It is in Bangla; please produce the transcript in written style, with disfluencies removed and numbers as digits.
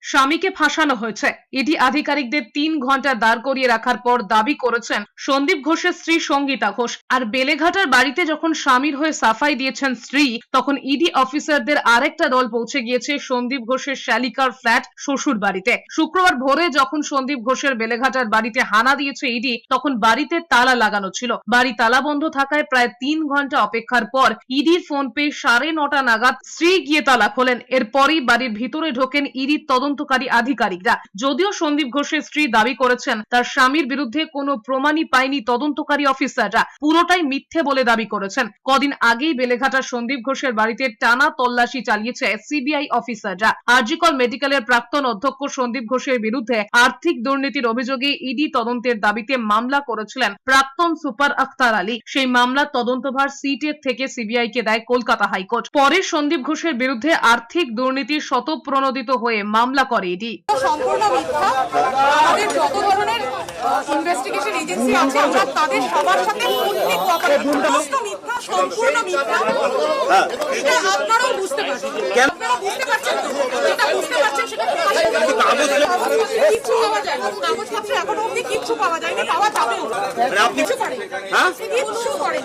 স্বামীকে ফাঁসানো হয়েছে। ইডি আধিকারিকদের ৩ ঘন্টা দাঁড় করিয়ে রাখার পর দাবি করেছেন সন্দীপ ঘোষের স্ত্রী সঙ্গীতা ঘোষ। আর বেলেঘাটার বাড়িতে যখন স্বামীর হয়ে সাফাই দিয়েছেন স্ত্রী, তখন ইডি অফিসারদের আরেকটা দল পৌঁছে গিয়েছে সন্দীপ ঘোষের শ্যালিকার ফ্ল্যাট শ্বশুর বাড়িতে। শুক্রবার ভোরে যখন সন্দীপ ঘোষের বেলেঘাটার বাড়িতে হানা দিয়েছে ইডি, তখন বাড়িতে তালা লাগানো ছিল। বাড়ি তালা বন্ধ থাকায় প্রায় ৩ ঘন্টা অপেক্ষার পর ইডির ফোন পেয়ে 9:30 নাগাদ স্ত্রী গিয়ে তালা খোলেন। এরপরই বাড়ির ভিতরে ঢোকেন ইডির তদন্তকারী আধিকারিকরা। যদিও সন্দীপ ঘোষের স্ত্রী দাবি করেছেন তার স্বামীর বিরুদ্ধে কোনো প্রমাণই পায়নি তদন্তকারী অফিসাররা, পুরোটাই মিথ্যে বলে দাবি করেছেন। কদিন আগেই বেলেঘাটার সন্দীপ ঘোষের বাড়িতে টানা তল্লাশি চালিয়েছে সিবিআই অফিসাররা। আরজিকর মেডিকেলের প্রাক্তন অধ্যক্ষ সন্দীপ ঘোষের বিরুদ্ধে আর্থিক দুর্নীতির অভিযোগে ইডি তদন্তের দাবিতে মামলা করেছিলেন প্রাক্তন সুপার আখতার আলী। সেই মামলার তদন্তভার সিটের থেকে সিবিআই কে দেয় কলকাতা হাইকোর্ট। পরে সন্দীপ ঘোষের বিরুদ্ধে আর্থিক দুর্নীতির শতপ্রণোদিত হয়ে মামলা করে ইডি। সম্পূর্ণ মিথ্যা। আমাদের যত ধরনের ইনভেস্টিগেশন এজেন্সি আছে আমরা তাদের সবার সাথে ফুললি কোঅপারেট করি। মিথ্যা, সম্পূর্ণ মিথ্যা। এটা আপনারাও বুঝতে পারছেন। আপনারা বুঝতে পারছেন তো? যেটা বুঝতে পারছেন সেটা কিচ্ছু পাওয়া যায় না। কাগজপত্র এখনো অবধি কিচ্ছু পাওয়া যায়নি, পাওয়া যাবেও না। কিছু করেন, কিচ্ছু করেন।